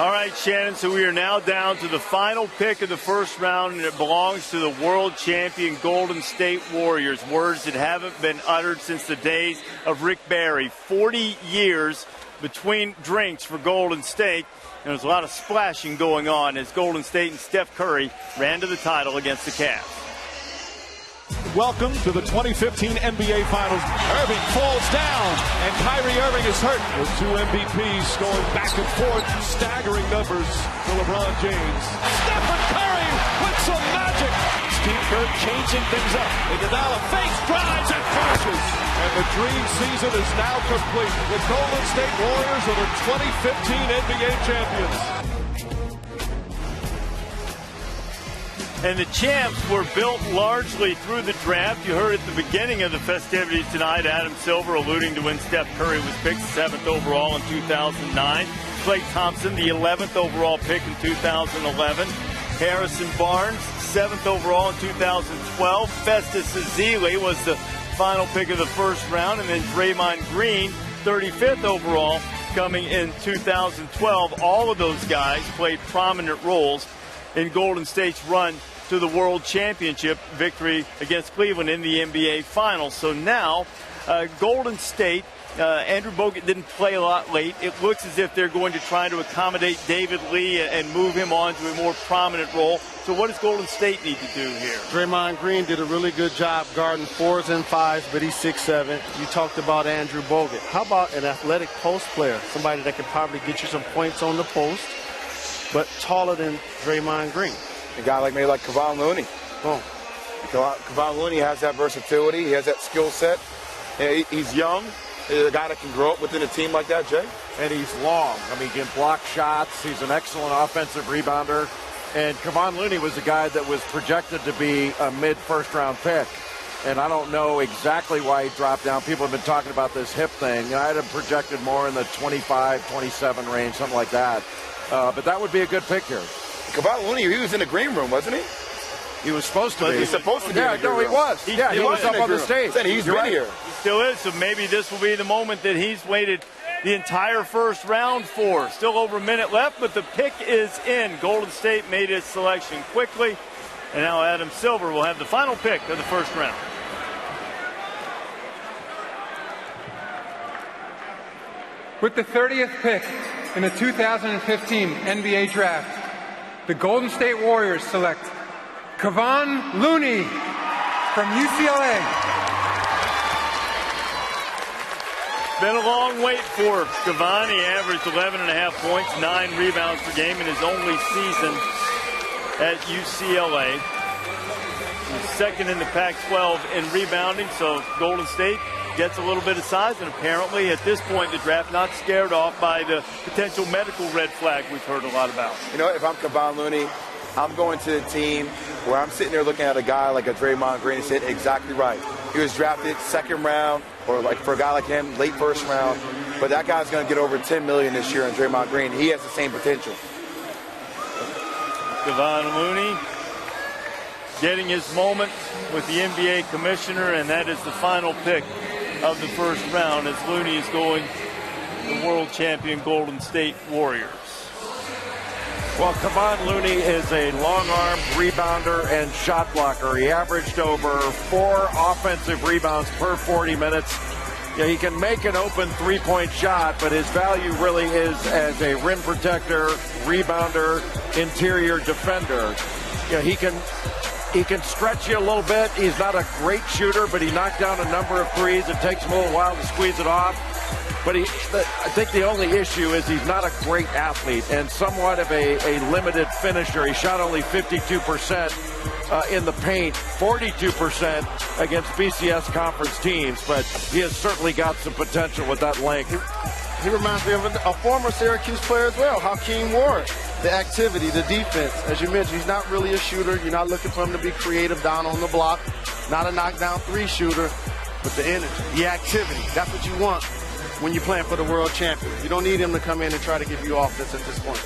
All right, Shannon, so we are now down to the final pick of the first round, and it belongs to the world champion Golden State Warriors. Words that haven't been uttered since the days of Rick Barry. 40 years between drinks for Golden State, and there's a lot of splashing going on as Golden State and Steph Curry ran to the title against the Cavs. Welcome to the 2015 NBA Finals. Irving falls down, and Kyrie Irving is hurt. The two MVPs going back and forth, staggering numbers for LeBron James. Stephen Curry with some magic. Steve Kerr changing things up. Iguodala fakes, drives, and finishes. And the dream season is now complete. The Golden State Warriors are the 2015 NBA champions. And the champs were built largely through the draft. You heard at the beginning of the festivities tonight, Adam Silver alluding to when Steph Curry was picked 7th overall in 2009. Klay Thompson, the 11th overall pick in 2011. Harrison Barnes, 7th overall in 2012. Festus Ezeli was the final pick of the first round. And then Draymond Green, 35th overall, coming in 2012. All of those guys played prominent roles in Golden State's run to the World Championship victory against Cleveland in the NBA Finals. So now, Golden State, Andrew Bogut didn't play a lot late. It looks as if they're going to try to accommodate David Lee and move him on to a more prominent role. So what does Golden State need to do here? Draymond Green did a really good job guarding 4s and 5s, but he's 6'7". You talked about Andrew Bogut. How about an athletic post player, somebody that can probably get you some points on the post, but taller than Draymond Green? A guy like Kevon Looney. Oh. Kevon Looney has that versatility. He has that skill set. He's young. He's a guy that can grow up within a team like that, Jay. And he's long. I mean, he can block shots. He's an excellent offensive rebounder. And Kevon Looney was a guy that was projected to be a mid-first round pick. And I don't know exactly why he dropped down. People have been talking about this hip thing. I had him projected more in the 25, 27 range, something like that. But that would be a good pick here. Kevon Looney, he was in the green room, wasn't he? He was supposed to be. He's supposed to be. Yeah, no, he was. He was up on the stage. He's been here. He still is, so maybe this will be the moment that he's waited the entire first round for. Still over a minute left, but the pick is in. Golden State made its selection quickly, and now Adam Silver will have the final pick of the first round. With the 30th pick in the 2015 NBA Draft, the Golden State Warriors select Kevon Looney from UCLA. Been a long wait for Kevon. He averaged 11.5 points, 9 rebounds per game in his only season at UCLA. He's second in the Pac-12 in rebounding, so Golden State gets a little bit of size, and apparently at this point in the draft, not scared off by the potential medical red flag we've heard a lot about. You know, if I'm Kevon Looney, I'm going to the team where I'm sitting there looking at a guy like a Draymond Green and said, exactly right. He was drafted second round, or like for a guy like him, late first round. But that guy's going to get over $10 million this year in Draymond Green. He has the same potential. Kevon Looney getting his moment with the NBA commissioner, and that is the final pick of the first round as Looney is going to the world champion Golden State Warriors. Well, Kevon Looney is a long-armed rebounder and shot blocker. He averaged over 4 offensive rebounds per 40 minutes. Yeah, he can make an open three-point shot, but his value really is as a rim protector, rebounder, interior defender. Yeah, he can stretch you a little bit. He's not a great shooter, but he knocked down a number of threes. It takes him a little while to squeeze it off. But I think the only issue is he's not a great athlete and somewhat of a limited finisher. He shot only 52% in the paint, 42% against BCS conference teams, but he has certainly got some potential with that length. He reminds me of a former Syracuse player as well, Hakeem Ward. The activity, the defense, as you mentioned, he's not really a shooter. You're not looking for him to be creative down on the block. Not a knockdown 3 shooter, but the energy, the activity. That's what you want when you're playing for the world champion. You don't need him to come in and try to give you offense at this point.